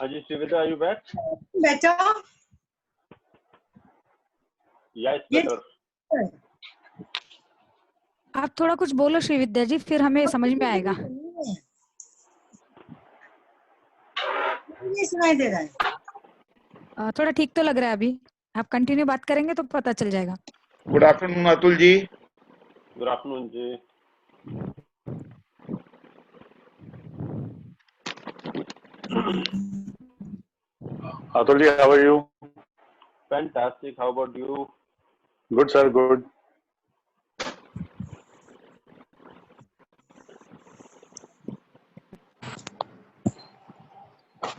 Haji Srividya, are you back? Better? Yeah, it's Yes. better. आप थोड़ा कुछ बोलो श्रीविद्या जी, फिर हमें समझ में आएगा। नहीं सुनाई दे रहा है। थोड़ा ठीक तो लग रहा है अभी। आप कंटिन्यू बात करेंगे तो पता चल जाएगा। Good afternoon Atul ji. Good afternoon, Ji. Atul ji, how are you? Fantastic. How about you? Good, sir. Good.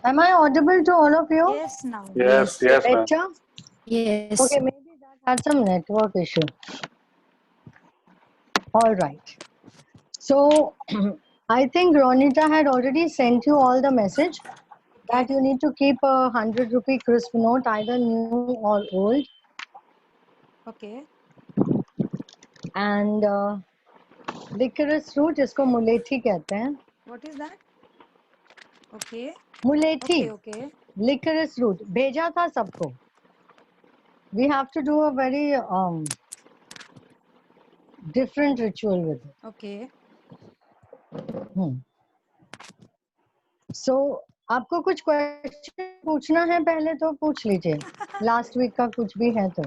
Am I audible to all of you? Yes, now. Yes, yes, ma'am. Better? Yes. Okay, maybe that had some network issue. All right. So, I think Ronita had already sent you all the message that you need to keep a 100 rupee crisp note, either new or old. Okay. And licorice root, इसको मुलेठी कहते हैं. What is that? Okay. मुलेठी. Okay. Licorice root. भेजा था सबको. We have to do a very different ritual with it. Okay. So, आपको कुछ question पूछना है पहले तो पूछ लीजिए. लास्ट वीक का कुछ भी है तो.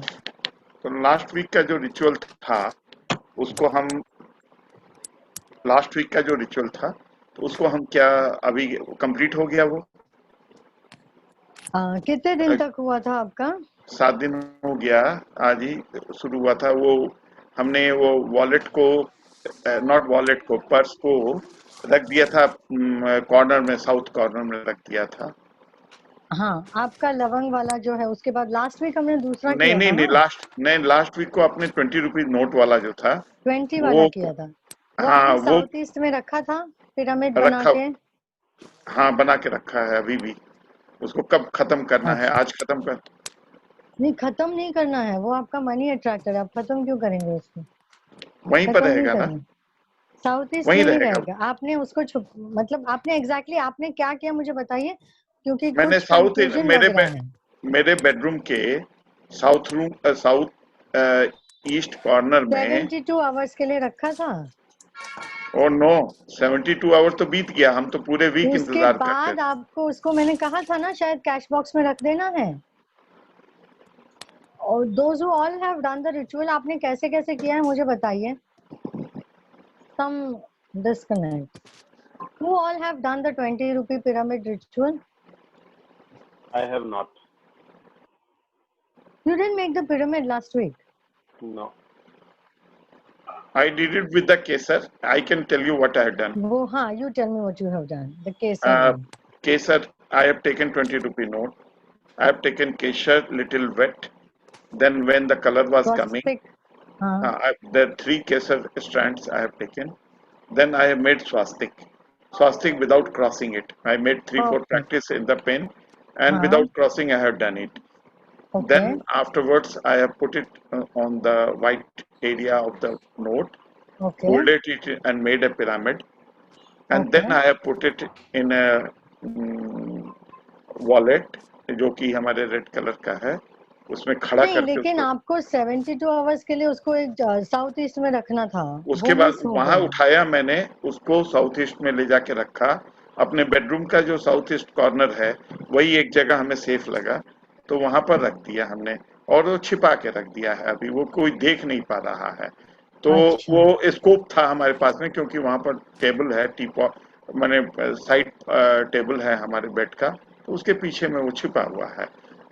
लास्ट वीक का जो रिचुअल था उसको हम क्या अभी कंप्लीट हो गया? वो कितने दिन तक हुआ था आपका? 7 दिन हो गया। आज ही शुरू हुआ था। वो हमने वो पर्स को रख दिया था कॉर्नर में, साउथ कॉर्नर में रख दिया था। हाँ, आपका लवंग वाला जो है उसके बाद लास्ट वीक हमने दूसरा किया था नहीं, लास्ट वीक को आपने 20 रुपीज नोट वाला जो था 20 वाला किया था। वो आपने साउथ ईस्ट में रखा था पिरामिड बना के। हाँ, बना के रखा है अभी भी। उसको कब खत्म करना है? आज खत्म कर? नहीं, खत्म नहीं करना है, वो आपका मनी अट्रैक्टर, आप खत्म क्यों करेंगे उसको? वहीं पर रहेगा ना? साउथ ईस्ट में ही रहेगा। आपने उसको मतलब आपने एग्जैक्टली आपने क्या किया मुझे बताइए, क्योंकि मैंने मेरे बेडरूम के साउथ ईस्ट कॉर्नर में 72 आवर्स के लिए रखा था। ओ नो, 72 आवर्स तो बीत गया। हम तो पूरे वीक इंतजार करते। उसके बाद आपको उसको मैंने कहा था ना शायद कैश बॉक्स में रख देना है। और those who all have done the ritual, आपने कैसे कैसे किया है मुझे बताइए। Some disconnect. Who all have done the 20 rupee pyramid ritual? I have not. You didn't make the pyramid last week. No. I did it with the kesar. I can tell you what I have done. Oh, हाँ, you tell me what you have done. The kesar. Kesar, I have taken 20 rupee note. I have taken kesar little wet. Then when the color was coming, the 3 kesar strands I have taken. Then I have made swastik without crossing it. I made 3-4 practice in the pen, and without crossing I have done it. Okay. Then afterwards I have put it on the white area of the note, folded it and made a pyramid, and then I have put it in a wallet जो कि हमारे red colour का है, उसमें खड़ा करके। लेकिन आपको 72 आवर्स के लिए उसको एक साउथ ईस्ट में रखना था। उसके बाद वहां उठाया मैंने, उसको साउथ ईस्ट में ले जाके रखा। अपने बेडरूम का जो साउथ ईस्ट कॉर्नर है वही एक जगह हमें सेफ लगा, तो वहां पर रख दिया हमने, और वो छिपा के रख दिया है। अभी वो कोई देख नहीं पा रहा है। तो वो स्कोप था हमारे पास में, क्योंकि वहां पर टेबल है, टीपॉट माने साइड टेबल है हमारे बेड का, तो उसके पीछे में वो छिपा हुआ है।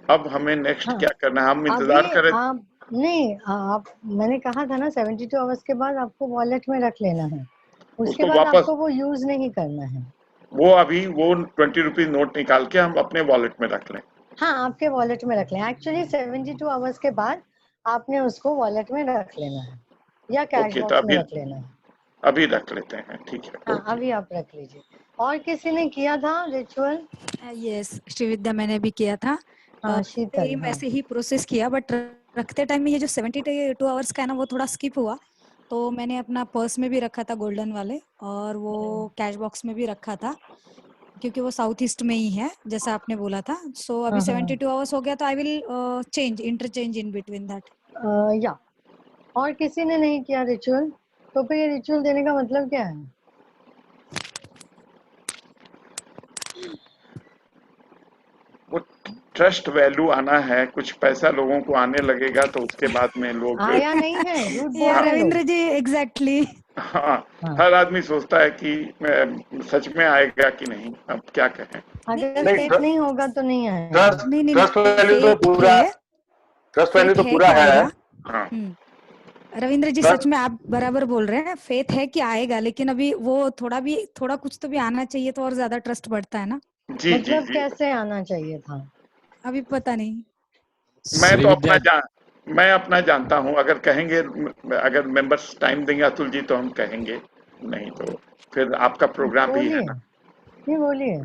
अब हमें नेक्स्ट क्या करना है? हम इंतजार करें। आप मैंने कहा था ना 72 आवर्स के बाद आपको वॉलेट में रख लेना है, उसके बाद आपको वो यूज नहीं करना है। वो अभी वो 20 रुपीज नोट निकाल के हम अपने वॉलेट में रख लें। हाँ, आपके वॉलेट में रख लें। एक्चुअली 72 आवर्स के बाद आपने उसको वॉलेट में रख लेना है या कैश बॉक्स में रख लेना है। अभी रख लेते हैं, ठीक है। हाँ, अभी आप रख लीजिए। और किसी ने किया था रिचुअल? यस, श्रीविद्या मैंने भी किया था। शीतल ऐसे ही प्रोसेस किया, बट रखते टाइम में ये जो 72 आवर्स का है ना वो थोड़ा स्किप हुआ। तो मैंने अपना पर्स में भी रखा था गोल्डन वाले, और वो कैश बॉक्स में भी रखा था, क्योंकि वो साउथ ईस्ट में ही है जैसा आपने बोला था. सो अभी 72 आवर्स हो गया तो I will change interchange in between that. या और किसी ने नहीं किया रिचुअल, तो फिर ये रिचुअल देने का मतलब क्या है? वो ट्रस्ट वैल्यू आना है, कुछ पैसा लोगों को आने लगेगा तो उसके बाद में लोग आया नहीं है, झूठ बोल या रहे हैं लोग. रविंद्र जी एग्जैक्टली. हाँ, हर आदमी सोचता है कि सच में आएगा कि नहीं, अब क्या कहें. अगर नहीं, फेथ नहीं होगा तो नहीं आएगा. ट्रस्ट वैल्यू तो पूरा, ट्रस्ट वैल्यू तो पूरा है. हाँ, रविंद्र जी सच में आप बराबर बोल रहे हैं, फेथ है कि आएगा, लेकिन अभी वो थोड़ा कुछ तो भी आना चाहिए तो और ज्यादा ट्रस्ट बढ़ता है ना. जी मतलब जी. कैसे आना चाहिए था? अभी पता नहीं. मैं तो मैं अपना जानता हूँ. अगर कहेंगे, अगर मेंबर्स टाइम देंगे अतुल जी तो हम कहेंगे, नहीं तो फिर आपका प्रोग्राम भी है ना. नहीं बोलिए.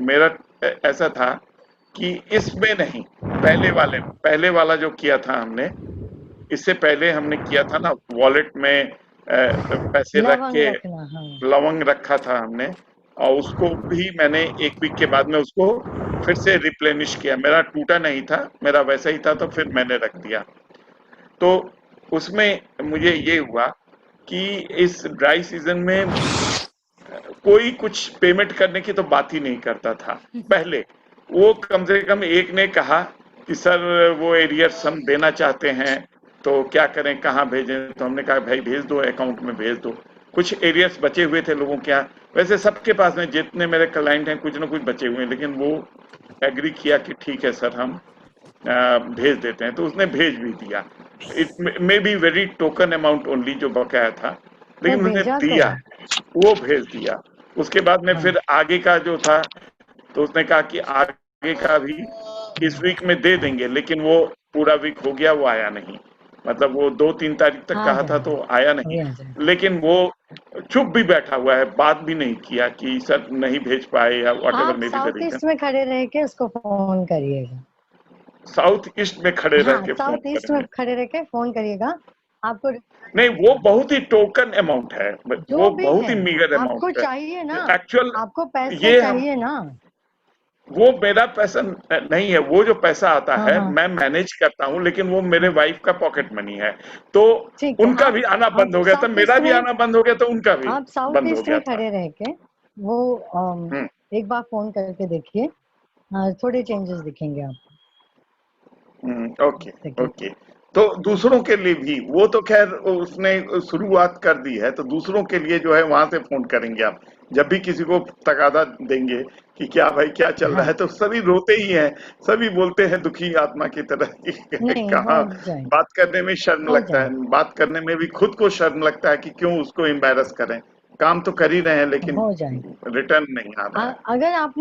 मेरा ऐसा था कि इसमें नहीं, पहले वाला जो किया था हमने, इससे पहले हमने किया था ना, वॉलेट में पैसे रख लवंग के रखना. हाँ. लवंग रखा था हमने, और उसको भी मैंने 1 वीक के बाद में उसको फिर से रिप्लेनिश किया. मेरा टूटा नहीं था, मेरा वैसा ही था, तो फिर मैंने रख दिया. तो उसमें मुझे ये हुआ कि इस ड्राई सीजन में कोई कुछ पेमेंट करने की तो बात ही नहीं करता था. पहले वो कम से कम एक ने कहा कि सर वो एरियर्स हम देना चाहते हैं, तो क्या करें, कहाँ भेजें. तो हमने कहा भाई भेज दो, अकाउंट में भेज दो. कुछ एरियर्स बचे हुए थे लोगों के यहाँ, वैसे सबके पास में जितने मेरे क्लाइंट हैं कुछ ना कुछ बचे हुए हैं, लेकिन वो एग्री किया कि ठीक है सर हम भेज देते हैं. तो उसने भेज भी दिया. It may be very token amount only जो बकाया था, लेकिन उसने दिया, वो भेज दिया. उसके बाद में फिर आगे का जो था, तो उसने कहा कि आगे का भी इस वीक में दे देंगे, लेकिन वो पूरा वीक हो गया, वो आया नहीं. मतलब वो 2-3 तारीख तक कहा था तो आया नहीं, लेकिन वो चुप भी बैठा हुआ है, बात भी नहीं किया कि सर नहीं भेज पाए या whatever may be the reason. South east में खड़े रह के उसको फोन करिएगा. साउथ ईस्ट में खड़े रह के साउथ ईस्ट में खड़े रह के फोन करिएगा. आपको नहीं, वो बहुत ही टोकन अमाउंट है, वो बहुत ही मीगर अमाउंट आपको है. चाहिए ना, एक्चुअल आपको पैसे चाहिए ना. वो मेरा पैसा नहीं है. वो जो पैसा आता है मैं मैनेज करता हूँ, लेकिन वो मेरे वाइफ का पॉकेट मनी है, तो उनका भी आना बंद हो गया था, मेरा भी आना बंद हो गया, तो उनका भी आप साउथ बंद हो ईस्ट गया में खड़े रह के वो एक बार फोन करके देखिए, थोड़े चेंजेस दिखेंगे आपको. Okay okay. तो दूसरों के लिए भी, वो तो खैर उसने शुरुआत कर दी है, तो दूसरों के लिए जो है वहां से फोन करेंगे आप, जब भी किसी को तकादा देंगे कि क्या भाई क्या चल रहा है, तो सभी रोते ही हैं, सभी बोलते हैं दुखी आत्मा की तरह कि कहाँ बात करने में शर्म लगता है, बात करने में भी खुद को शर्म लगता है कि क्यों उसको एम्बैरस करें. काम तो कर ही रहे हैं, लेकिन रिटर्न नहीं आ रहा है. अगर आप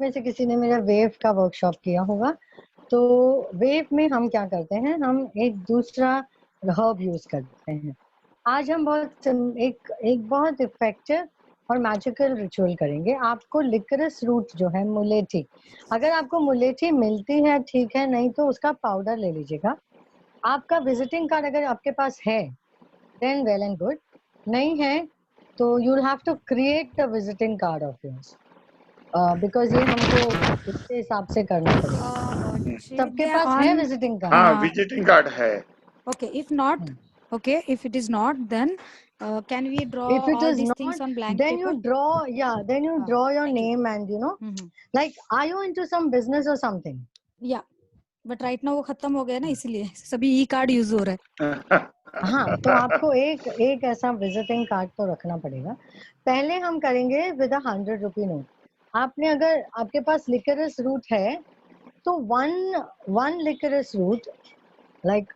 में से किसी ने मेरा वेव का वर्कशॉप किया होगा, तो वेव में हम क्या करते हैं, हम एक दूसरा हर्ब यूज करते हैं. आज हम एक बहुत इफेक्टिव और मैजिकल रिचुअल करेंगे. आपको लिकरस रूट जो है, मुलेठी, अगर आपको मुलेठी मिलती है ठीक है, नहीं तो उसका पाउडर ले लीजिएगा. आपका विजिटिंग कार्ड अगर आपके पास है देन वेल एंड गुड, नहीं है तो you will have to create a visiting card of yours, because ये हमको इसके हिसाब से करना पड़ेगा. सबके पास है विजिटिंग कार्ड? हाँ, विजिटिंग कार्ड है. Okay, if not, okay, if it is not, then can we draw all these things on blank then paper? you draw, then you draw your name and like, are you into some business or something? Yeah, but right now वो खत्म हो गया ना, इसलिए सभी ई card use हो रहा है. हाँ, तो आपको एक ऐसा विजिटिंग कार्ड तो रखना पड़ेगा. पहले हम करेंगे विद 100 रुपी नोट. आपने, अगर आपके पास लिकरस रूट है तो वन लिकरस रूट, लाइक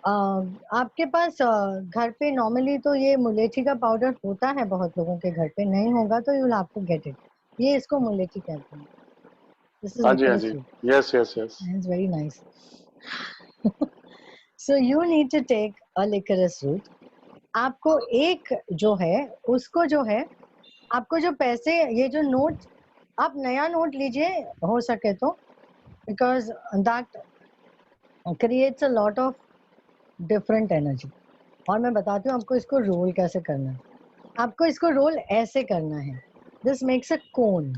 आपके पास घर पे नॉर्मली तो ये मुलेठी का पाउडर होता है, बहुत लोगों के घर पे. नहीं होगा तो you will have to get it. ये इसको मुलेठी कहते हैं. This is liquorice root. Yes yes yes. It's very nice. So you need to take a liquorice root. आपको एक जो है उसको जो है, आपको जो पैसे, ये जो नोट, आप नया नोट लीजिए हो सके तो, because that creates a lot of different energy. और मैं बताती हूँ आपको इसको रोल कैसे करना है. आपको इसको रोल ऐसे करना है. this makes a cone.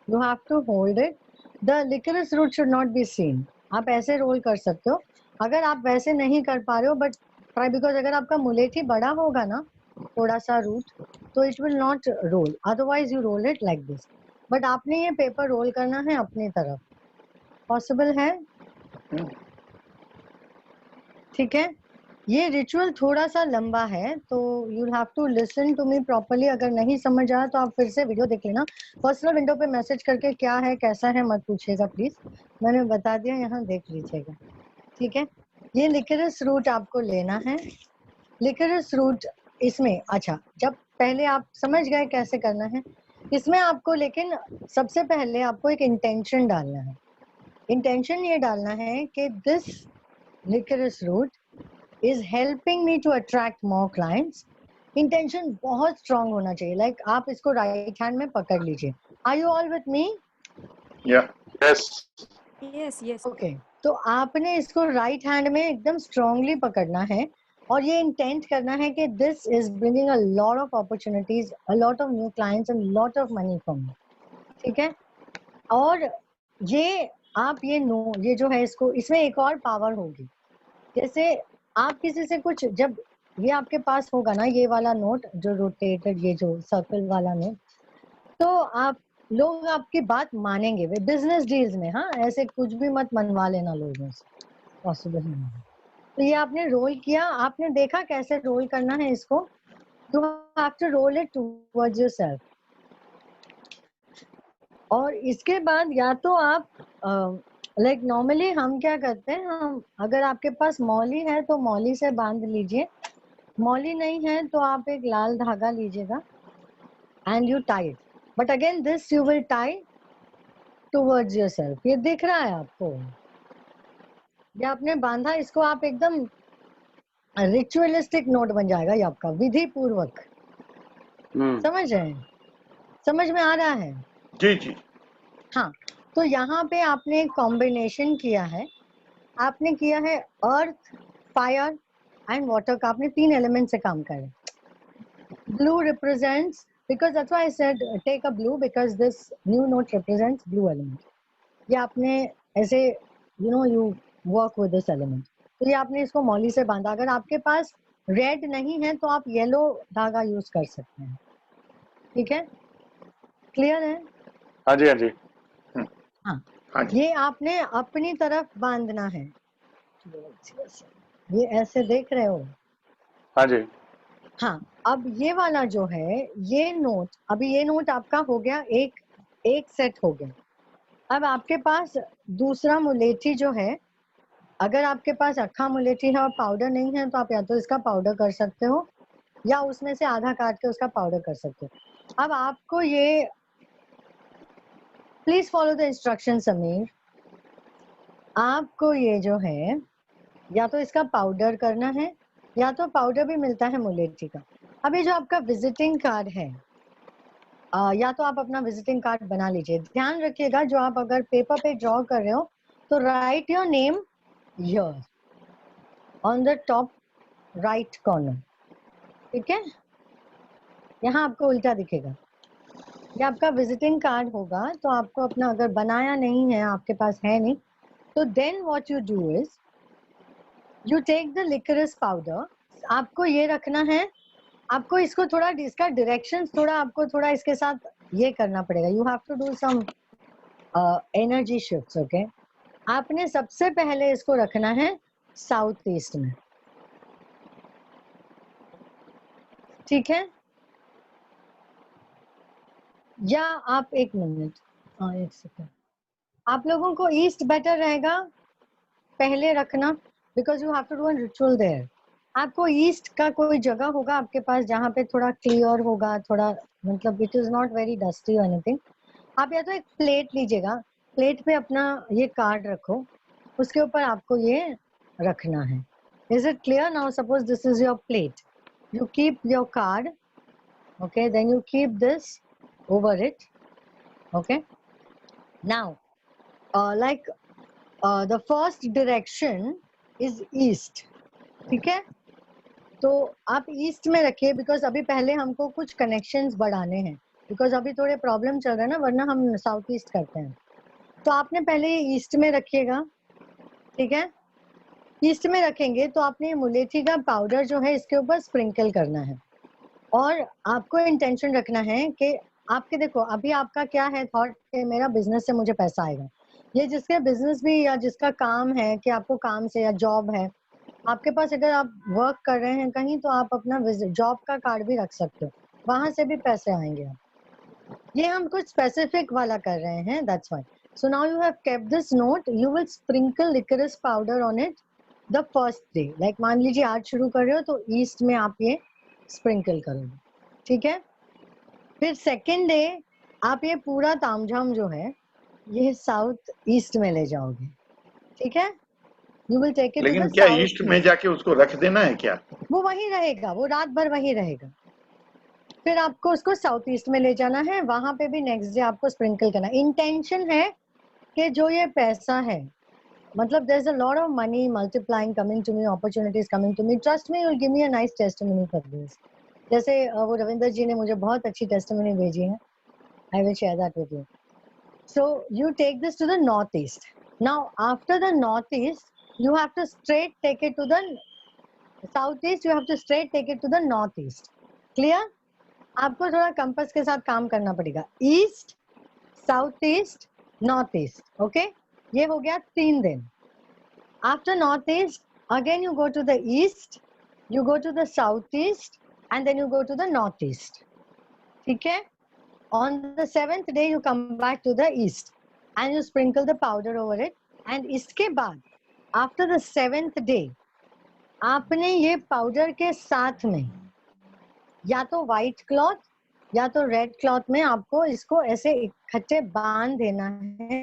You have to hold it. The licorice root should not be seen. आप ऐसे रोल कर सकते हो. अगर आप वैसे नहीं कर पा रहे हो, but try, because अगर आपका मुलेठी बड़ा होगा ना, थोड़ा सा रूट, तो it will not roll. Otherwise you roll it like this. But आपने ये पेपर रोल करना है अपनी तरफ. Possible है? ठीक है. ये रिचुअल थोड़ा सा लंबा है, तो you have to listen to me properly. अगर नहीं समझ आया तो आप फिर से वीडियो देख लेना. पर्सनल विंडो पे मैसेज करके क्या है कैसा है मत पूछिएगा प्लीज. मैंने बता दिया, यहाँ देख लीजिएगा. ठीक है. ये लिकरिस रूट आपको लेना है. लिकरिस रूट इसमें, अच्छा, जब पहले आप समझ गए कैसे करना है, इसमें आपको लेकिन सबसे पहले आपको एक इंटेंशन डालना है. इंटेंशन ये डालना है कि this liquorice root is helping me to attract more clients. Intention बहुत strong होना चाहिए. Like आप इसको right hand में पकड़ लीजिए. Are you all with me? Yeah. Yes. Yes, yes. Okay. तो आपने इसको right hand में एकदम strongly पकड़ना है और ये intent करना है कि this is bringing a lot of opportunities, a lot of new clients and lot of money for me. ठीक है. और ये आप ये जो है इसको, इसमें एक और पावर होगी. जैसे आप किसी से कुछ, जब ये आपके पास होगा ना ये वाला नोट जो रोटेटेड, ये जो सर्कल वाला नोट, तो आप लोग आपकी बात मानेंगे. वे बिजनेस डील्स में, हाँ, ऐसे कुछ भी मत मनवा लेना लोगों से, पॉसिबल नहीं है. तो ये आपने रोल किया, आपने देखा कैसे रोल करना है इसको. You have to roll it towards yourself. और इसके बाद या तो आप लाइक नॉर्मली हम क्या करते हैं, हम अगर आपके पास मौली है तो मौली से बांध लीजिए. मौली नहीं है तो आप एक लाल धागा लीजिएगा and you tie it. But again this you will tie towards yourself. ये दिख रहा है आपको, ये आपने बांधा. इसको आप एकदम रिचुअलिस्टिक नोट बन जाएगा ये आपका, विधि पूर्वक. समझ रहे हैं? समझ में आ रहा है? जी जी. हाँ. तो यहाँ पे आपने एक कॉम्बिनेशन किया है. आपने किया है अर्थ, फायर एंड वाटर का. आपने 3 एलिमेंट से काम करे. Blue represents, because that's why I said take a blue, because this new note represents blue element. ये आपने ऐसे you work with this element. तो ये आपने इसको मौली से बांधा. अगर आपके पास रेड नहीं है तो आप येलो धागा यूज कर सकते हैं. ठीक है. क्लियर है? हाँ जी, हाँ जी. हाँ. हाँ जी. ये आपने अपनी तरफ बांधना है. ये ऐसे देख रहे हो? हाँ जी. हाँ. अब ये वाला जो है, ये नोट, अभी ये नोट आपका हो गया, एक सेट हो गया. अब आपके पास दूसरा मुलेठी जो है, अगर आपके पास अक्खा मुलेठी है और पाउडर नहीं है तो आप या तो इसका पाउडर कर सकते हो या उसमें से आधा काट के उसका पाउडर कर सकते हो. अब आपको ये, please follow the instruction Sameer. आपको ये जो है या तो इसका पाउडर करना है या तो पाउडर भी मिलता है मुलेठी का. अब ये जो आपका विजिटिंग कार्ड है, या तो आप अपना विजिटिंग कार्ड बना लीजिए. ध्यान रखिएगा, जो आप अगर पेपर पे ड्रॉ कर रहे हो तो right your name here on the top right corner. ठीक है. यहाँ आपको उल्टा दिखेगा. ये आपका विजिटिंग कार्ड होगा. तो आपको अपना, अगर बनाया नहीं है, आपके पास है नहीं, तो then what you do is you take the liquorice powder. आपको ये रखना है, आपको इसको थोड़ा, इसका डायरेक्शन थोड़ा आपको थोड़ा इसके साथ ये करना पड़ेगा. You have to do some energy shifts. Okay. आपने सबसे पहले इसको रखना है साउथ ईस्ट में. ठीक है. या आप एक मिनट, हाँ एक सेकंड, आप लोगों को ईस्ट बेटर रहेगा पहले रखना, because you have to do a ritual there. आपको ईस्ट का कोई जगह होगा आपके पास जहाँ पे थोड़ा क्लियर होगा, थोड़ा मतलब it is not very dusty और एनीथिंग. आप या तो एक प्लेट लीजिएगा, प्लेट पे अपना ये कार्ड रखो, उसके ऊपर आपको ये रखना है. Is it clear? Now suppose this is your plate, you keep your card. Okay. Then you keep this over it. Okay. Now the first direction is east. ठीक है. तो आप ईस्ट में रखिए, बिकॉज अभी पहले हमको कुछ कनेक्शंस बढ़ाने हैं, बिकॉज अभी थोड़े प्रॉब्लम चल रहा है ना, वरना हम साउथ ईस्ट करते हैं। तो आपने पहले ईस्ट में रखिएगा, ठीक है। ईस्ट में रखेंगे तो आपने मुलेठी का पाउडर जो है इसके ऊपर स्प्रिंकल करना है, और आपको इंटेंशन रखना है कि आपके, देखो अभी आपका क्या है थॉट कि मेरा बिजनेस से मुझे पैसा आएगा। ये जिसके बिजनेस भी या जिसका काम है कि आपको काम से या जॉब है आपके पास, अगर आप वर्क कर रहे हैं कहीं तो आप अपना जॉब का कार्ड भी रख सकते हो, वहां से भी पैसे आएंगे। ये हम कुछ स्पेसिफिक वाला कर रहे हैं, that's why. So now you have kept this note, you will sprinkle liquorice powder on it the first day. Like मान लीजिए आज शुरू कर रहे हो तो ईस्ट में आप ये स्प्रिंकल करोगे, ठीक है। फिर सेकेंड डे आप ये पूरा तामझाम जो है ये साउथ ईस्ट में ले जाओगे, ठीक है। You will take it to लेकिन द क्या साउथ ईस्ट में जाके उसको रख देना है क्या? वो वहीं रहेगा, वो रात भर वहीं रहेगा। फिर आपको उसको साउथ ईस्ट में ले जाना है, वहां पे भी नेक्स्ट डे आपको स्प्रिंकल करना है। इंटेंशन है कि जो ये पैसा है, मतलब there is a lot of money multiplying coming to me, opportunities coming to me, trust me, you will give me a nice testimony for this. जैसे वो रविंदर जी ने मुझे बहुत अच्छी टेस्टिमनी भेजी है, I will share that with you. So you take this to the northeast. Now after the northeast, you have to straight take it to the southeast. You have to straight take it to the northeast. Clear? आपको थोड़ा compass के साथ काम करना पड़ेगा। East, south east, north east, okay. ये हो गया 3 दिन। After north east again you go to the east, you go to the south east and then you go to the north east, ठीक है। On the 7th day, you come back to the east and you sprinkle the powder over it. And इसके बाद, after the 7th day, आपने ये powder के साथ में या तो व्हाइट क्लॉथ या तो रेड क्लॉथ में आपको इसको ऐसे इकट्ठे बांध देना है।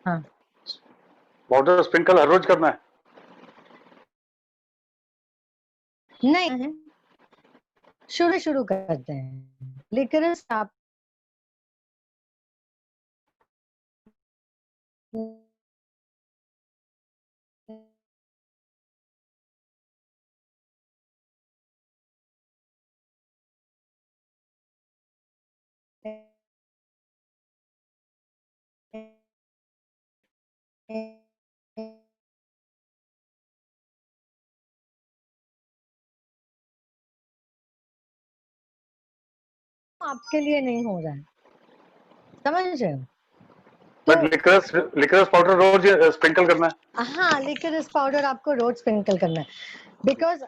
हाँ, पाउडर स्प्रिंकल हर रोज करना है? नहीं है, शुरू करते हैं। लिकरिस आप आपके लिए नहीं हो रहा है, समझ रहे हो? बट लिकरस पाउडर रोज स्प्रिंकल करना है? हाँ, लिकरिस पाउडर आपको रोज स्प्रिंकल करना है, बिकॉज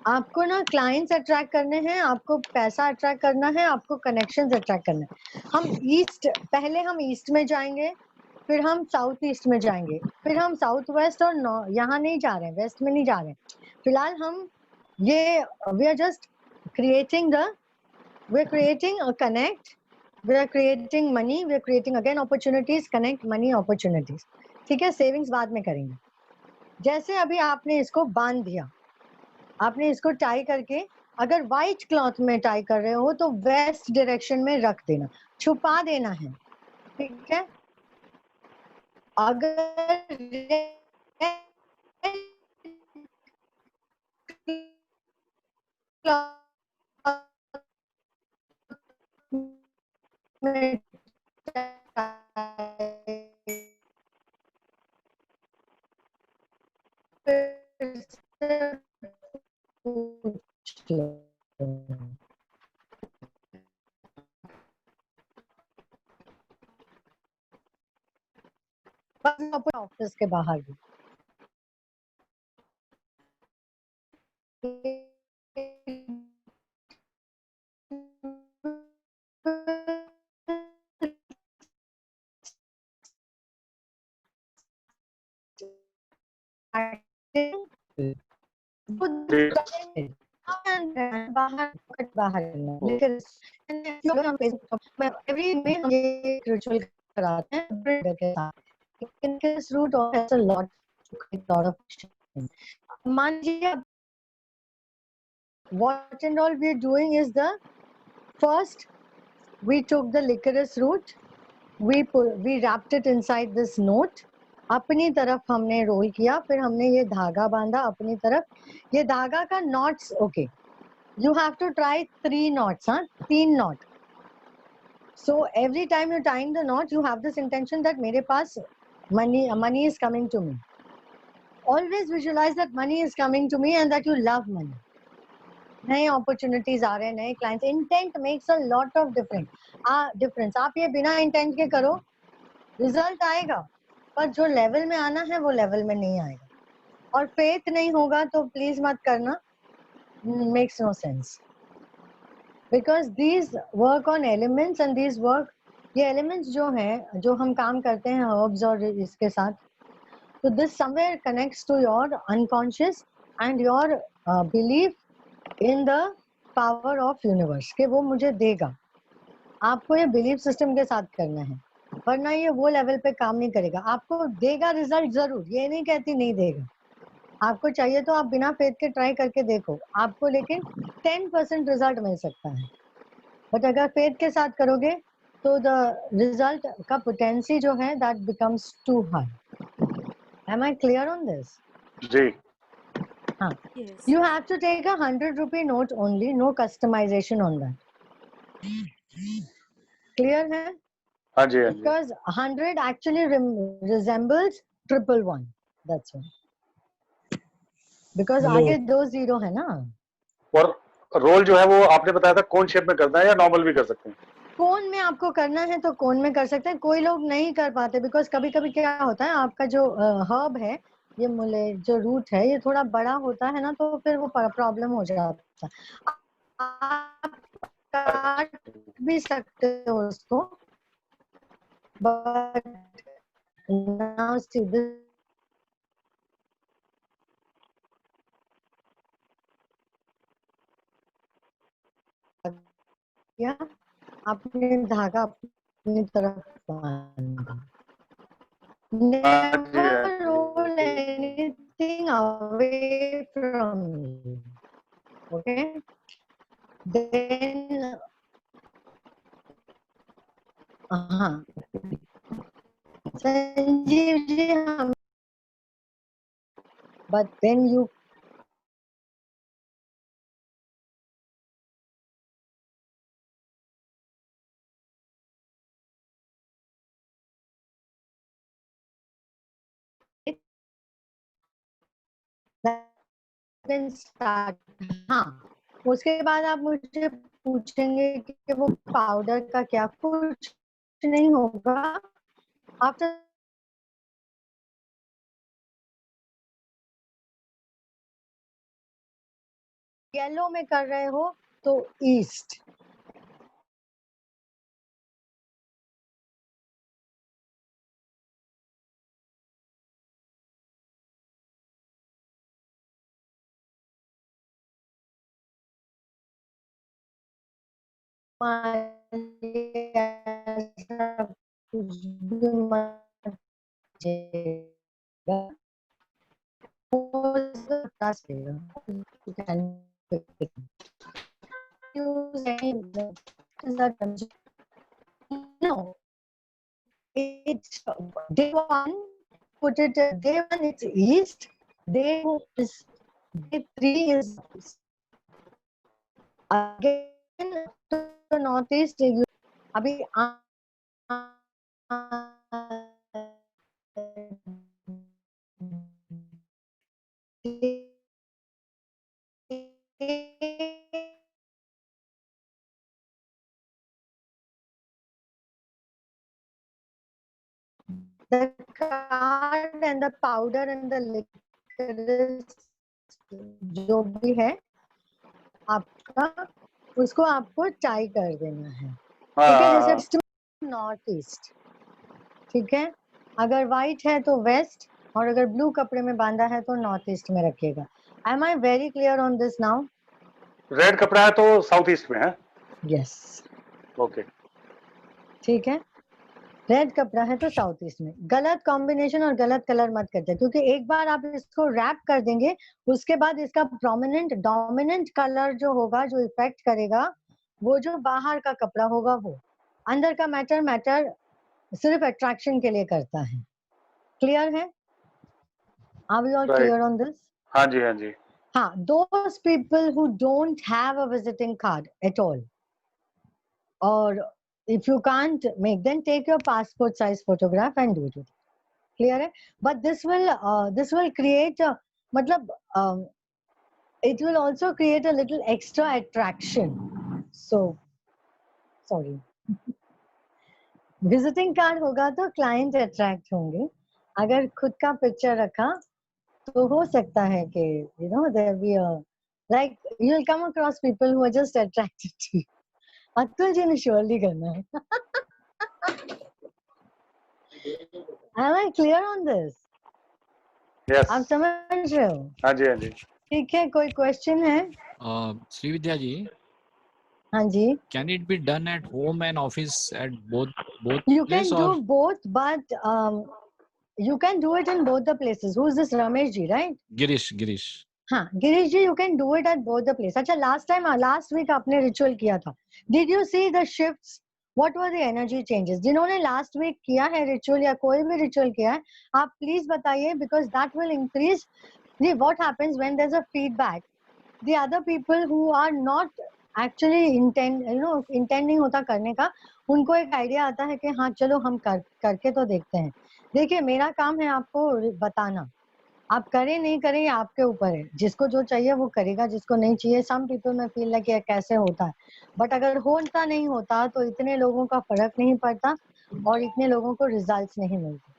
आपको ना क्लाइंट्स अट्रैक्ट करने हैं, आपको पैसा अट्रैक्ट करना है, आपको कनेक्शंस अट्रैक्ट करना है। पहले हम ईस्ट में जाएंगे, फिर हम साउथ ईस्ट में जाएंगे, फिर हम साउथ वेस्ट और यहाँ नहीं जा रहे हैं, वेस्ट में नहीं जा रहे हैं फिलहाल। हम ये we are just creating a connect, we are creating money, we are creating again opportunities, connect money opportunities, ठीक है। सेविंग्स बाद में करेंगे। जैसे अभी आपने इसको बांध दिया, आपने इसको टाई करके, अगर व्हाइट क्लॉथ में टाई कर रहे हो तो वेस्ट डायरेक्शन में रख देना, छुपा देना है, ठीक है। अगर ऑफिस के बाहर भी बाहर एवरी में हम ये रिचुअल कराते हैं के साथ। This root has a lot of मान लीजिए what and all we are doing is the first we took the licorice root, we wrapped it inside this note. अपनी तरफ हमने रोल किया, फिर हमने ये धागा बांधा अपनी तरफ. ये धागा का knots, okay. You have to try 3 knots, huh? 3 knot. So every time you're tying the knot, you have this intention that मेरे पास money is coming to me. Always visualize that money is coming to me and that you love money. नए opportunities आ रहे हैं, नए clients. Intent makes a lot of difference. आप ये बिना intent के करो, result आएगा, पर जो level में आना है वो level में नहीं आएगा. और faith नहीं होगा तो please मत करना. Makes no sense. Because these work on elements and these work, ये elements जो हैं, जो हम काम करते हैं herbs और इसके साथ, so this somewhere connects to your unconscious and your belief in the power of universe कि वो मुझे देगा. आपको ये belief system के साथ करना है, वरना ये वो level पे काम नहीं करेगा. आपको देगा result जरूर, ये नहीं कहती नहीं देगा. आपको चाहिए तो आप बिना faith के try करके देखो, आपको लेकिन 10% result मिल सकता है. But अगर faith के साथ करोगे तो the result का potency जो है that becomes too high. Am I clear on this? जी. हाँ. Yes. You have to take a 100 rupee note only, no customization on that. Clear है? हाँ जी, हाँ जी. Because 100 actually resembles 111. That's why. Because आगे 2 0 है ना. और रोल जो है वो आपने बताया था कौन शेप में करना है या नॉर्मल भी कर सकते हैं? कोन में आपको करना है तो कोन में कर सकते हैं. कोई लोग नहीं कर पाते बिकॉज कभी कभी क्या होता है, आपका जो हर्ब है, ये मूले जो रूट है, ये थोड़ा बड़ा होता है ना, तो फिर वो प्रॉब्लम हो जाता है. आप काट भी सकते हो उसको, बट नाउ सी दिस या अपने धागा अपनी तरफ बांधा. Never roll anything away from you. Okay? Then, Sanjeev ji, but then you then start. हाँ, उसके बाद आप मुझे पूछेंगे कि वो पाउडर का क्या, कुछ नहीं होगा. आफ्टर येलो में कर रहे हो तो ईस्ट, कुछ भी मत कीजिएगा. You can use any no. It's day one. Put it day one. It's east. Day 3 is again to the northeast. अभी the card and the powder and the liquor जो भी है आपका, उसको आपको टाई कर देना है. ठीक है, जैसे नॉर्थ ईस्ट. ठीक है, अगर व्हाइट है तो वेस्ट, और अगर ब्लू कपड़े में बांधा है तो नॉर्थ ईस्ट में रखिएगा. Am I very clear on this now? Red कपड़ा है तो साउथ ईस्ट में है. Yes. ओके. ठीक है, रेड कपड़ा है तो साउथ ईस्ट में. गलत कॉम्बिनेशन और गलत कलर मत करते, क्योंकि एक बार आप इसको रैप कर देंगे, उसके बाद इसका प्रोमिनेंट डोमिनेंट कलर जो होगा, जो इफेक्ट करेगा, वो जो बाहर का कपड़ा होगा वो. अंदर का मैटर सिर्फ अट्रैक्शन के लिए करता है। क्लियर है? Are we all Right. clear on this? हाँ जी, हाँ जी। हाँ, those people who don't have a visiting card at all, or if you can't make, then take your passport size photograph and do it. Clear है? But this will create a, मतलब it will also create a little extra attraction. So, sorry. Visiting card होगा तो client attract होंगे। अगर खुद का picture रखा तो हो सकता है कि you know there be a, like you'll come across people who are just attracted to you. Atul ji ने surely करना है। Am I clear on this? Yes. आप समझ रहे हो? हाँ जी, हाँ जी। ठीक है, कोई question है? श्रीविद्या जी, हाँ जी। can it be done at home and office at both You place can or do both, but you can do it in both the places. Who is this Ramesh ji, right? Girish? हाँ, गिरीश जी, you can do it at both the place. अच्छा, last week आपने ritual किया था. Did you see the shifts? What were the energy changes? जिन्होंने last week किया है ritual या कोई भी ritual किया है, आप please बताइए, because that will increase. See what happens when there's a feedback. The other people who are not actually intending होता करने का, उनको एक idea आता है कि हाँ चलो हम करके तो देखते हैं. देखिए, मेरा काम है आपको बताना. आप करें नहीं करें ये आपके ऊपर है. जिसको जो चाहिए वो करेगा, जिसको नहीं चाहिए. सम पीपल में फील लाइक ये कैसे होता है, बट अगर होता नहीं होता तो इतने लोगों का फर्क नहीं पड़ता और इतने लोगों को रिजल्ट्स नहीं मिलते.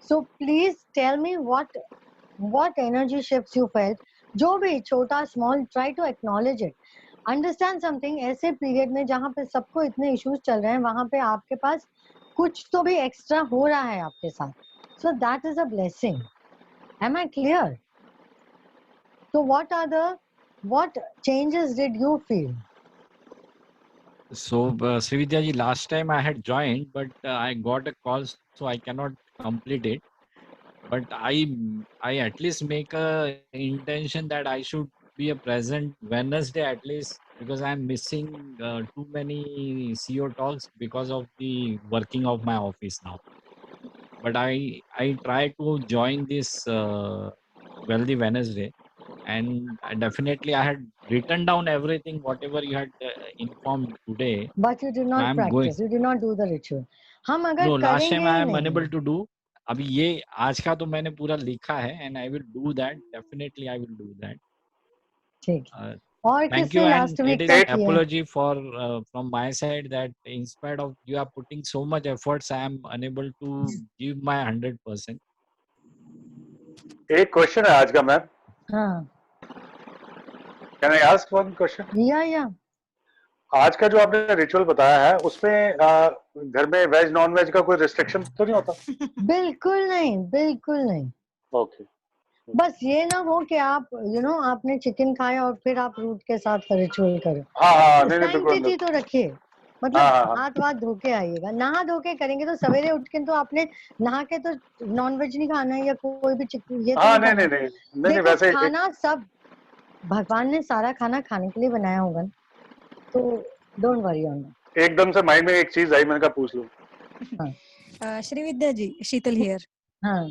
So please tell me what energy shifts you felt. जो भी छोटा small, try to acknowledge it. Understand something. ऐसे पीरियड में जहाँ पे सबको इतने इश्यूज चल रहे हैं, वहां पे आपके पास कुछ तो भी एक्स्ट्रा हो रहा है आपके साथ. So that is a blessing. Am I clear? So what changes did you feel? So Srividya ji, last time I had joined, but I got a call, so I cannot complete it. But I at least make a intention that I should be a present Wednesday at least, because I'm missing too many CEO talks because of the working of my office now. But I try to join this Wealthy Wednesday, and definitely I had written down everything whatever you had informed today. But you did not I'm practice. You did not do the ritual. हम अगर No, last time करेंगे I he am नहीं. unable to do. अभी ये आज का तो मैंने पूरा लिखा है, and I will do that. Definitely I will do that. ठीक. Uh, और Thank you, किसने and last it week is का an किया? apology for from my side that in spite of you are putting so much efforts, I am unable to give my 100%. एक question है आज का ma'am. हाँ. Can I ask one question? या. आज का जो आपने रिचुअल बताया है उसमें घर में वेज नॉन वेज का कोई रिस्ट्रिक्शन तो नहीं होता? बिल्कुल नहीं, बिल्कुल नहीं. ओके. बस ये ना हो कि आप आपने चिकन खाया और फिर आप रूट के साथ रिचुअल करो. हाँ, नहीं बिल्कुल. सैंक्टिटी तो रखिए. मतलब हाथ धो के आइएगा. नहा धो के करेंगे तो सवेरे उठ के तो आपने नहा के तो नॉन वेज नहीं खाना है या कोई भी चिकन, ये तो नहीं. वैसे खाना सब भगवान ने सारा खाना खाने के लिए बनाया होगा, तो डोंट वरी ऑन दैट. एकदम से माइंड में एक चीज आई, मैंने कहा पूछ लूं. श्रीविद्या जी, शीतल हियर. हाँ.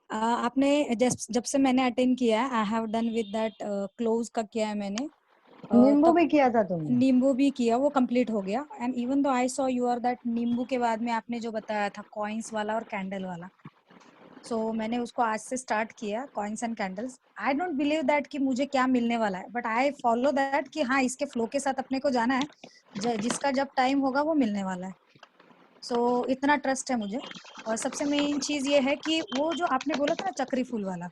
आपने जब से मैंने अटेंड किया है, I have done with that close का किया है मैंने. नींबू भी किया था तुमने? नींबू भी किया, वो कंप्लीट हो गया. And even though I saw you are that नींबू के बाद में आपने जो बताया था कॉइन्स वाला और कैंडल वाला, सो मैंने उसको आज से स्टार्ट किया, coins and candles. I don't believe that कि मुझे क्या मिलने वाला है, बट आई फॉलो दैट कि हाँ इसके फ्लो के साथ अपने को जाना है, जिसका जब टाइम होगा वो मिलने वाला है. सो इतना ट्रस्ट है मुझे. और सबसे मेन चीज ये है कि वो जो आपने बोला था ना चक्री फूल वाला,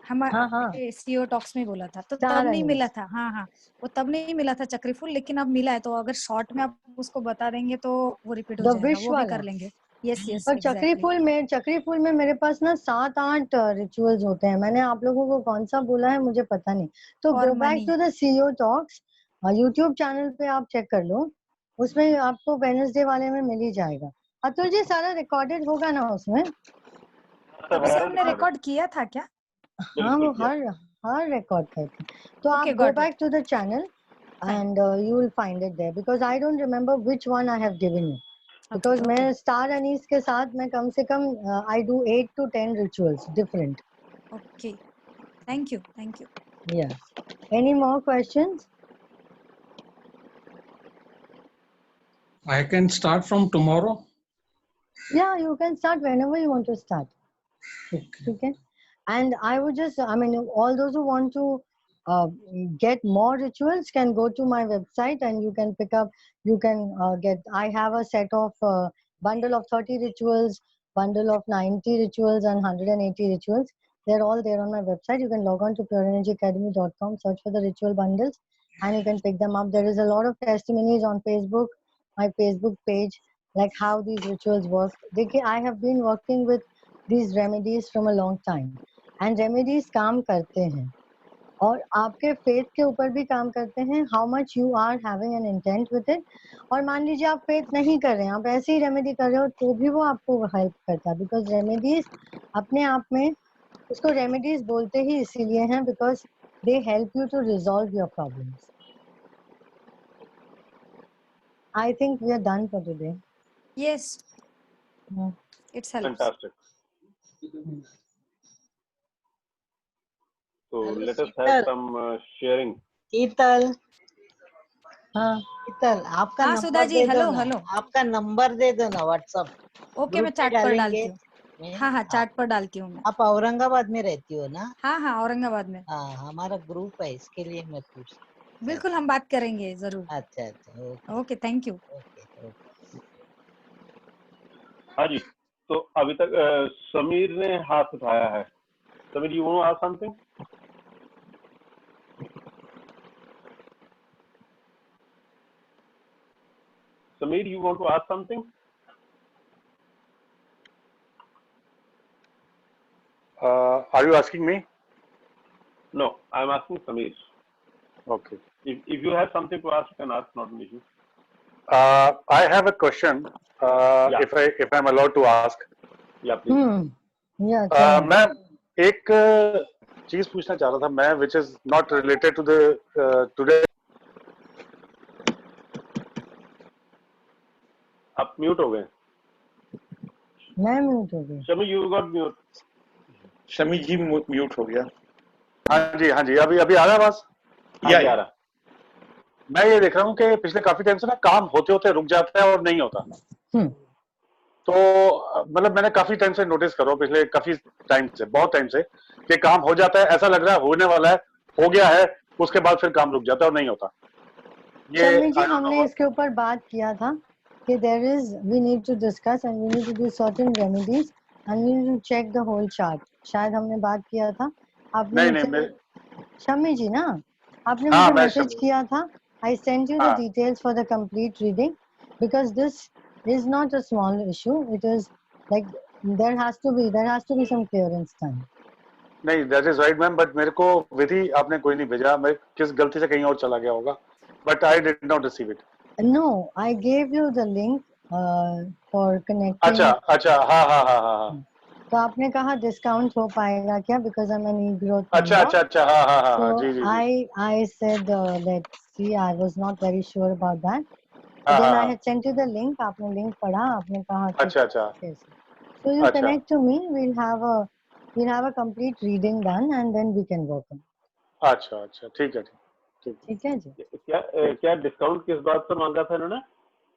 हमारे सीओ टॉक्स में बोला था, तो तब नहीं मिला था. हाँ, वो तब नहीं मिला था चक्री फूल, लेकिन अब मिला है. तो अगर शॉर्ट में आप उसको बता देंगे तो वो रिपीट हो जाएगा, वो भी कर लेंगे. यस. पर चक्री फूल में मेरे पास ना 7-8 रिचुअल्स होते हैं. मैंने आप लोगों को कौन सा बोला है मुझे पता नहीं. तो go back to the CEO talks YouTube channel पे आप चेक कर लो, उसमें आपको वेडनेसडे वाले में मिल ही जाएगा. अतुल जी, सारा रिकॉर्डेड होगा ना उसमें? हमने रिकॉर्ड किया था क्या? हाँ, वो हर रिकॉर्ड करते. तो आप go back to the channel. and you will find it there because I don't remember which one I have given you. Because Okay. मैं Star Anise के साथ मैं कम से कम I do 8 to 10 rituals different. Okay. Thank you. Thank you. Yes. Any more questions? I can start from tomorrow. Yeah, you can start whenever you want to start. Okay. Okay. And I would just, I mean, all those who want to get more rituals can go to my website and you can pick up, you can get, I have a set of bundle of 30 rituals, bundle of 90 rituals and 180 rituals. They're all there on my website. You can log on to pureenergyacademy.com, search for the ritual bundles and you can pick them up. There is a lot of testimonies on Facebook, my Facebook page, like how these rituals work. I have been working with these remedies from a long time and remedies काम करते हैं और आपके faith के ऊपर भी काम करते हैं, how much you are having an intent with it. और मान लीजिए आप faith नहीं कर रहे हैं, आप ऐसे ही remedy कर रहे हो तो भी वो आपको help करता है because remedies अपने आप में, उसको remedies बोलते ही इसीलिए हैं because they help you to resolve your problems. I think we are done for today. Yes. Yeah. It's helps. Fantastic. So Hello, let us Sheetal. have some sharing. शीतल, हाँ शीतल आपका हाँ, सुधा नंबर जी, दे दो हेलो, ना, hello. आपका number दे दो ना WhatsApp okay, मैं group में चैट पर डालेंगे। डालती हूँ। हाँ, चैट पर डालती हूँ मैं। आप औरंगाबाद में रहती हो ना? हाँ, औरंगाबाद में। हाँ, हमारा ग्रुप है, इसके लिए मैं पूछ। बिल्कुल, हम बात करेंगे जरूर। अच्छा, ओके, थैंक यू। ओके। हाँ जी, तो अभी तक समीर ने हाथ उठाया है। Sameer, you want to ask something? Sameer, you want to ask something? Are you asking me? No, I'm asking Sameer. Okay. If you have something to ask, you can ask, not an issue. I have a question. Yeah. If I'm allowed to ask. Yeah, please. Yeah. मैं एक चीज पूछना चाह रहा था मैं, which is not related to the today. आप mute हो गए। मैं म्यूट हो गई। Shami, you got mute. Shami ji mute हो गया। हाँ जी, अभी आ रहा है आवाज? आ रहा। मैं ये देख रहा हूँ कि पिछले काफी टाइम से ना काम होते होते रुक जाता है और नहीं होता। तो मतलब मैंने काफी टाइम से नोटिस कर रहा हूँ, पिछले काफी टाइम से, बहुत टाइम से, कि काम हो जाता है, ऐसा लग रहा है होने वाला है, हो गया है, उसके बाद फिर काम रुक जाता है और नहीं होता। शमी जी, हमने इसके ऊपर बात किया था कि we need to discuss and we need to do certain remedies and we need to check the whole chart. शायद हमने बात किया था। आपने मुझसे शमी जी ना, आपने मुझे मैसेज किया था। I sent you the details for the complete reading because this is not a small issue. It is like there has to be some clearance time. नहीं, that is right ma'am, but मेरे को विधि आपने कोई नहीं भेजा, मैं किस गलती से कहीं और चला गया होगा, but I did not receive it. No, I gave you the link for connecting. अच्छा, हाँ. तो आपने कहा डिस्काउंट हो पाएगा क्या, because I'm an e-growth अच्छा, हाँ, so ji. I said let's see, I was not very sure about that. Then I had sent you the link, आपने link पढ़ा, आपने कहा अच्छा. So you connect to me, we'll have a complete reading done and then we can work on. अच्छा, ठीक है जी। क्या discount किस बात पर मांगा था इन्होंने?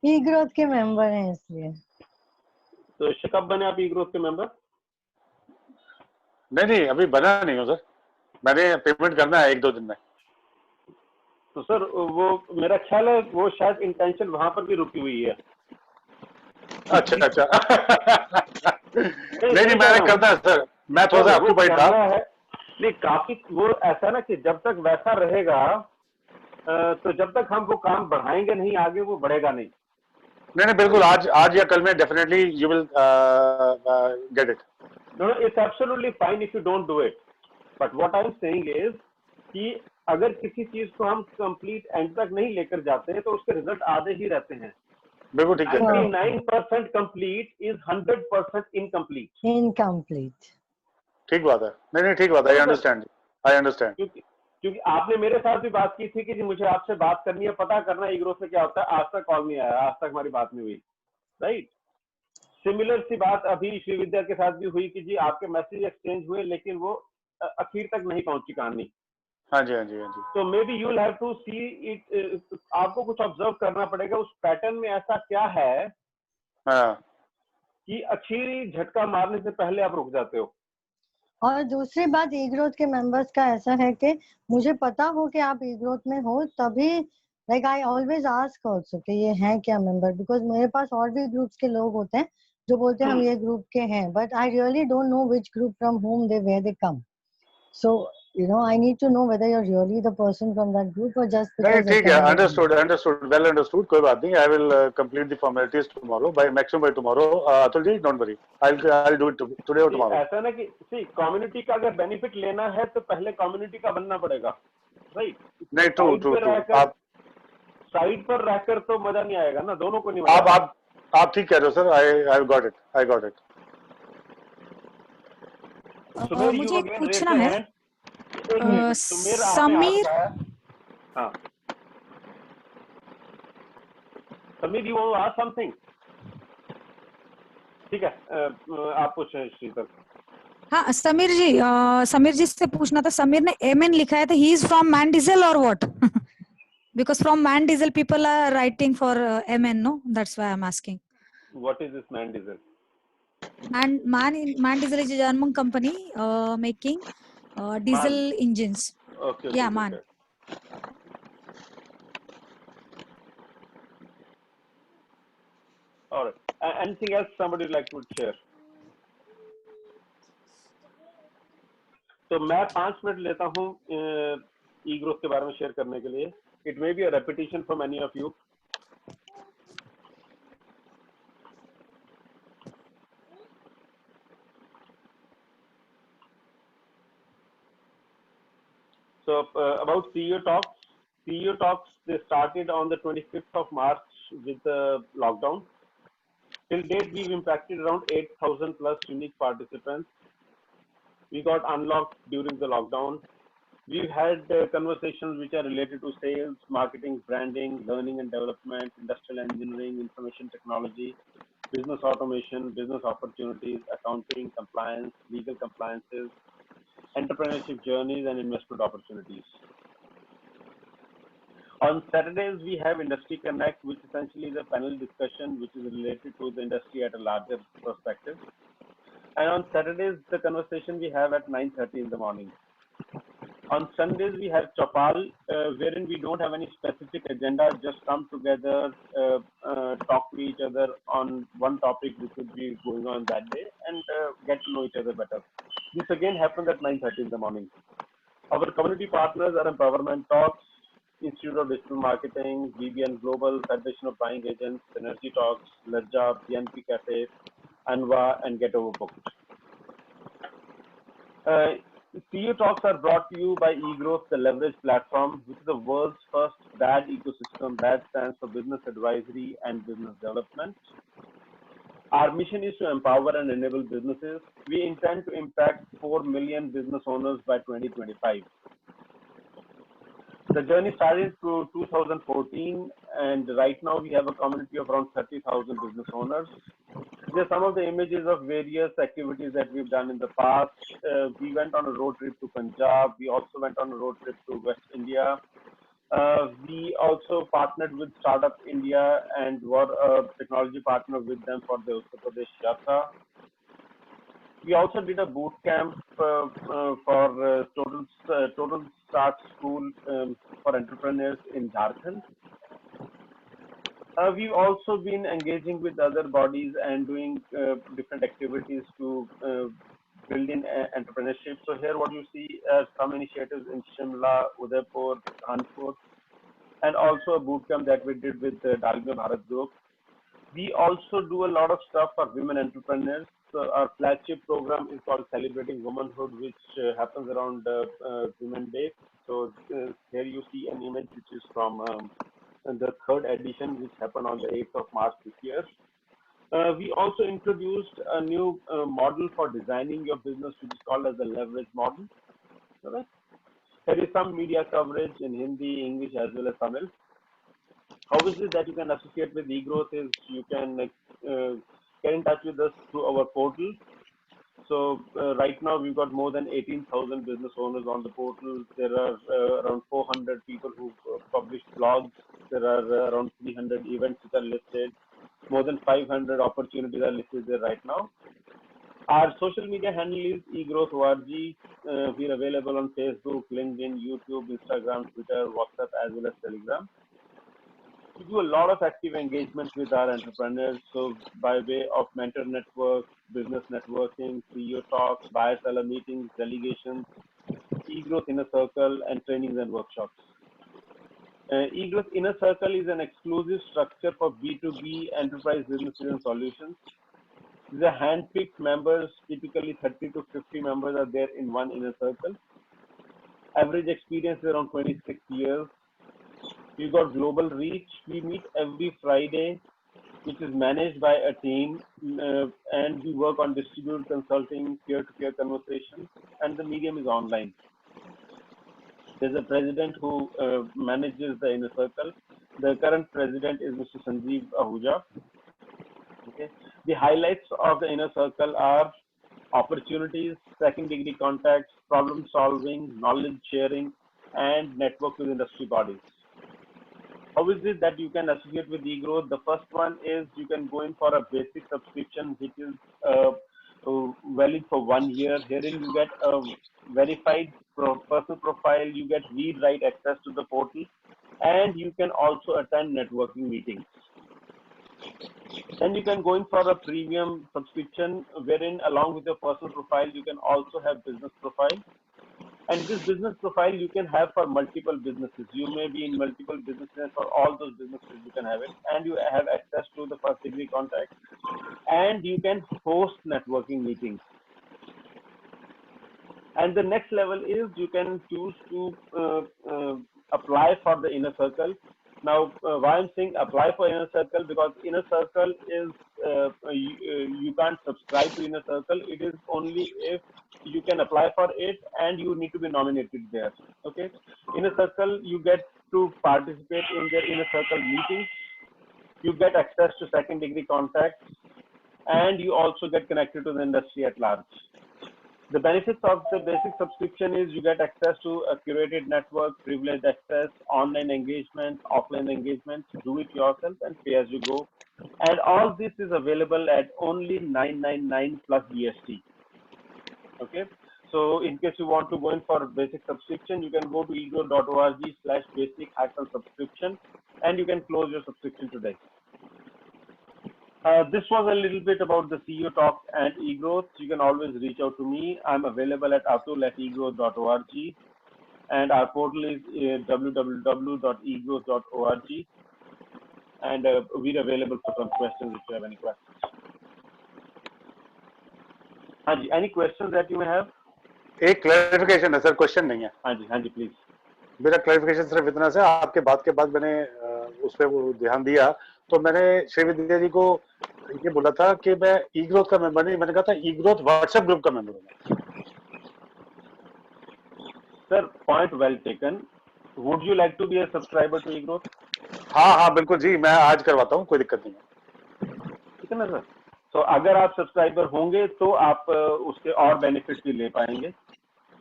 e-growth के मेंबर हैं इसलिए। तो कब बने आप e-growth के मेंबर? नहीं, अभी बना नहीं हूँ सर, मैंने पेमेंट करना है 1-2 दिन में। तो सर वो मेरा ख्याल है वो शायद इंटेंशन वहां पर भी रुकी हुई है। अच्छा। नहीं, मैंने करना है सर, मैं थोड़ा सा ऑक्यूपाइड था। नहीं, काफी वो ऐसा ना कि जब तक वैसा रहेगा तो जब तक हम वो काम बढ़ाएंगे नहीं आगे, वो बढ़ेगा नहीं। नहीं, बिल्कुल, आज या कल में definitely you will get it. No, it's absolutely fine if you don't do it. But what I'm saying is कि अगर किसी चीज को हम कंप्लीट एंड तक नहीं लेकर जाते हैं तो उसके रिजल्ट आधे ही रहते हैं। बिल्कुल ठीक है। 99% complete is 100% incomplete. Incomplete. ठीक बात है। नहीं, ठीक बात है। I understand. क्योंकि आपने मेरे साथ भी बात की थी कि जी मुझे आपसे बात करनी है, पता करना है ई ग्रोथ में क्या होता है, आज तक कॉल नहीं आया, आज तक हमारी बात नहीं हुई, राइट। सिमिलर सी बात अभी श्रीविद्या के साथ भी हुई कि जी आपके मैसेज एक्सचेंज हुए लेकिन वो आखिर तक नहीं पहुंची कहानी। हाँ जी, हाँ जी, हाँ जी। तो may be you will have to see it, आपको कुछ ऑब्जर्व करना पड़ेगा उस पैटर्न में ऐसा क्या है हाँ कि अच्छी झटका मारने से पहले आप रुक जाते हो। और दूसरी बात ई ग्रोथ के मेंबर्स का ऐसा है कि मुझे पता हो कि आप ई ग्रोथ में हो तभी like I always ask also कि ये हैं क्या मेंबर, बिकॉज मेरे पास और भी ग्रुप्स के लोग होते हैं जो बोलते हैं हम ये ग्रुप के हैं, but I really don't know which group from whom they where they come. So I need to know whether you're really the person from that group or just नहीं because ठीक है, attended. Understood understood, well understood, कोई बात नहीं। I will complete the formalities tomorrow, by maximum by tomorrow. Atul ji don't worry, I do it today और tomorrow. ऐसा ना कि सी कम्युनिटी का अगर बेनिफिट लेना है तो पहले कम्युनिटी का बनना पड़ेगा, राइट। नहीं ट्रू ट्रू ट्रू, आप साइड पर रहकर तो मजा नहीं आएगा ना, दोनों को नहीं मजा। आप ठीक कह रहे हो sir, I got it, I got it. मुझे एक पूछना है समीर। हाँ Sameer, you want to ask something? ठीक है, आप पूछें श्रीधर। हाँ समीर जी से पूछना था। समीर ने एमएन लिखा है, तो he is from man diesel और what? Because from Man Diesel people are writing for MN, no? That's why I'm asking. What is this Man Diesel? Man Diesel is a German company making diesel engines. Okay. Yeah, Man. Okay. All right. Anything else somebody would like to share? तो मैं 5 minute लेता हूँ ई growth के बारे में share करने के लिए। It may be a repetition for many of you. So about CEO Talks. CEO Talks, they started on the 25th of March with the lockdown. Till date, we've impacted around 8,000 plus unique participants. We got unlocked during the lockdown. We've had conversations which are related to sales, marketing, branding, learning and development, industrial engineering, information technology, business automation, business opportunities, accounting, compliance, legal compliances, entrepreneurship journeys, and investment opportunities. On Saturdays, we have Industry Connect, which essentially is a panel discussion which is related to the industry at a larger perspective. And on Saturdays, the conversation we have at 9:30 in the morning. On Sundays, we have Chopal, wherein we don't have any specific agenda, just come together, talk to each other on one topic which would be going on that day, and get to know each other better. This again happens at 9:30 in the morning. Our community partners are Empowerment Talks, Institute of Digital Marketing, BBN Global, Federation of Buying Agents, Energy Talks, Lerja, BNP Cafe, Anva, and Get Overbooked. CEO Talks are brought to you by eGrowth, the leverage platform, which is the world's first BAD ecosystem. BAD stands for Business Advisory and Business Development. Our mission is to empower and enable businesses. We intend to impact 4 million business owners by 2025. The journey started through 2014, and right now we have a community of around 30,000 business owners. These are some of the images of various activities that we've done in the past. We went on a road trip to Punjab. We also went on a road trip to West India. We also partnered with Startup India and were a technology partner with them for the Uttar Pradesh Yatra. We also did a boot camp for Total Start School for entrepreneurs in Jharkhand. We've also been engaging with other bodies and doing different activities to build in entrepreneurship. So here what you see are some initiatives in Shimla, Udaipur, Kanpur, and also a boot camp that we did with the Dalmia Bharat Group. We also do a lot of stuff for women entrepreneurs. So our flagship program is called Celebrating Womanhood, which happens around Women's Day. So here you see an image which is from the third edition, which happened on the 8th of March this year. We also introduced a new model for designing your business, which is called as the leverage model. Right? There is some media coverage in Hindi, English as well as Tamil. How is it that you can associate with eGrowth is you can get in touch with us through our portal. So right now we've got more than 18,000 business owners on the portal. There are around 400 people who publish blogs. There are around 300 events which are listed. More than 500 opportunities are listed there right now. Our social media handle is eGrowth.org. We're available on Facebook, LinkedIn, YouTube, Instagram, Twitter, WhatsApp, as well as Telegram. We do a lot of active engagement with our entrepreneurs. So by way of mentor network, business networking, CEO talks, buyer-seller meetings, delegations, eGrowth Inner Circle, and trainings and workshops. eGrowth Inner Circle is an exclusive structure for B2B enterprise businesses and solutions. These are hand-picked members, typically 30 to 50 members are there in one inner circle. Average experience is around 26 years. We've got global reach. We meet every Friday, which is managed by a team, and we work on distributed consulting, peer-to-peer conversations, and the medium is online. There's a president who manages the inner circle. The current president is Mr. Sanjeev Ahuja. Okay. The highlights of the inner circle are opportunities, second-degree contacts, problem solving, knowledge sharing, and network with industry bodies. How is it that you can associate with eGrowth? The first one is you can go in for a basic subscription, which is valid for 1 year. Herein you get a verified personal profile, you get read-write access to the portal, and you can also attend networking meetings. Then you can go in for a premium subscription, wherein along with your personal profile, you can also have business profile. And this business profile you can have for multiple businesses. You may be in multiple businesses. For all those businesses, you can have it. And you have access to the first degree contact. And you can host networking meetings. And the next level is you can choose to apply for the inner circle. Now, why I'm saying apply for inner circle, because inner circle is, you can't subscribe to inner circle. It is only if you can apply for it and you need to be nominated there. Okay. Inner circle, you get to participate in their inner circle meetings. You get access to second degree contacts, and you also get connected to the industry at large. The benefits of the basic subscription is you get access to a curated network, privileged access, online engagement, offline engagement, do it yourself and pay as you go. And all this is available at only $999 plus GST. Okay. So in case you want to go in for basic subscription, you can go to eGrowth.org/basic-subscription and you can close your subscription today. This was a little bit about the CEO talk and eGrowth. You can always reach out to me. I'm available at atul@egrowth.org, and our portal is www.egrowth.org. And we're available for some questions if you have any questions. Hanji, any questions that you may have? एक clarification है sir, question नहीं है. हाँ जी please. मेरा clarification सिर्फ इतना से, आपके बात के बाद मैंने उस पर वो ध्यान दिया, तो मैंने श्रीविद्या जी को ये बोला था कि मैं eGrowth का मेंबर नहीं, मैंने कहा था eGrowth व्हाट्सएप ग्रुप का मेंबर हूँ. Sir, point well taken. Would you like to be a subscriber to eGrowth? हाँ बिल्कुल जी, मैं आज करवाता हूँ, कोई दिक्कत नहीं है. ठीक है ना सर. तो अगर आप सब्सक्राइबर होंगे तो आप उसके और बेनिफिट भी ले पाएंगे.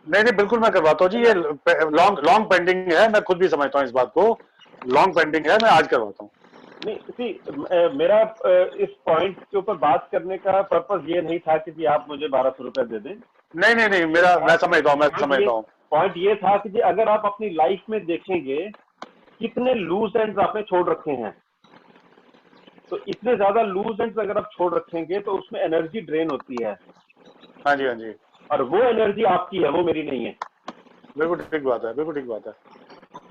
नहीं बिल्कुल मैं करवाता हूँ जी. ये लॉन्ग पेंडिंग है, मैं खुद भी समझता हूँ इस बात को. लॉन्ग पेंडिंग है, मैं आज करवाता हूँ. नहीं, मेरा इस पॉइंट के ऊपर बात करने का पर्पस ये नहीं था कि जी आप मुझे 1200 रुपए दे दें. नहीं मेरा, मैं समझता हूँ. पॉइंट ये था कि जी अगर आप अपनी लाइफ में देखेंगे कितने लूज एंड्स आपने छोड़ रखे हैं, तो इतने ज्यादा लूज एंड्स अगर आप छोड़ रखेंगे तो उसमें एनर्जी ड्रेन होती है. हाँ जी. और वो एनर्जी आपकी है, वो मेरी नहीं है. बिल्कुल ठीक बात है.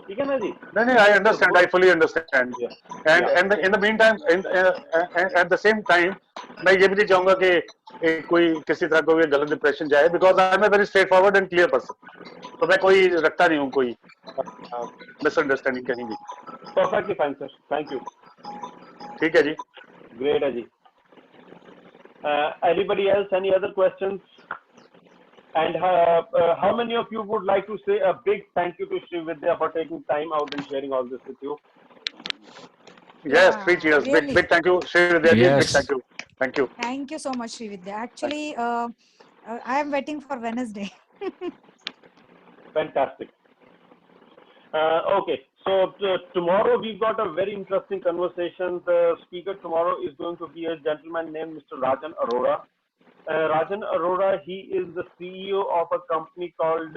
ठीक है ना जी. नहीं, I understand, I fully understand. And in the meantime, at the same time, मैं ये भी नहीं चाहूंगा कि कोई किसी तरह को गलत इंप्रेशन जाए, because I am a very straightforward and clear person. तो मैं कोई रखता नहीं हूँ कोई मिसअंडरस्टैंडिंग कहीं भी. Perfectly fine, sir. Thank you. ठीक है जी. Great है जी. Anybody else? Any other questions? And how many of you would like to say a big thank you to Srividya for taking time out and sharing all this with you? Yes, 3 Yeah, cheers. Big, really. big thank you, Srividya ji. Big Yes. thank you. Thank you. Thank you so much, Srividya. Actually, I am waiting for Wednesday. Fantastic. Okay, so tomorrow we've got a very interesting conversation. The speaker tomorrow is going to be a gentleman named Mr. Rajan Arora. Rajan Arora, he is the CEO of a company called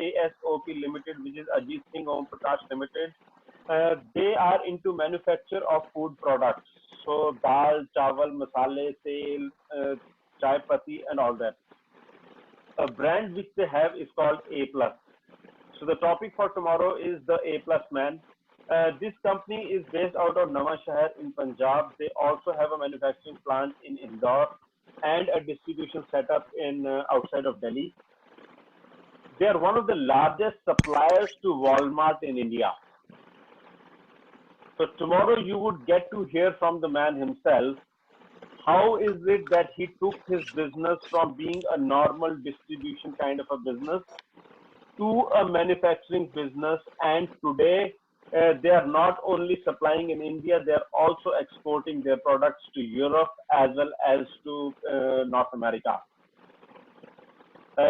ASOP Limited, which is Ajit Singh Om Prakash Limited. They are into manufacture of food products. So dal, chawal, masale, tel, chai patti and all that. A brand which they have is called A+. So the topic for tomorrow is the A+ man. This company is based out of Nawashahar in Punjab. They also have a manufacturing plant in Indore and a distribution setup in outside of Delhi. They are one of the largest suppliers to Walmart in India. So tomorrow you would get to hear from the man himself. How is it that he took his business from being a normal distribution kind of a business to a manufacturing business, and today they are not only supplying in India, they are also exporting their products to Europe as well as to North America.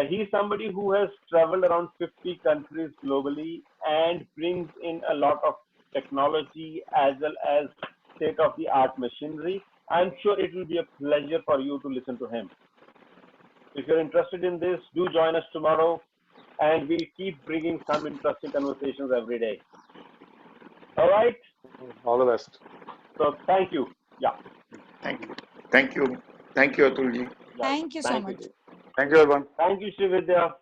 He is somebody who has traveled around 50 countries globally and brings in a lot of technology as well as state-of-the-art machinery. I'm sure it will be a pleasure for you to listen to him. If you're interested in this, do join us tomorrow, and we'll keep bringing some interesting conversations every day. All right? All the best. So thank you. Yeah. Thank you. Thank you. Thank you, Atulji. Thank you so much. You. Thank you, everyone. Thank you, Srividya.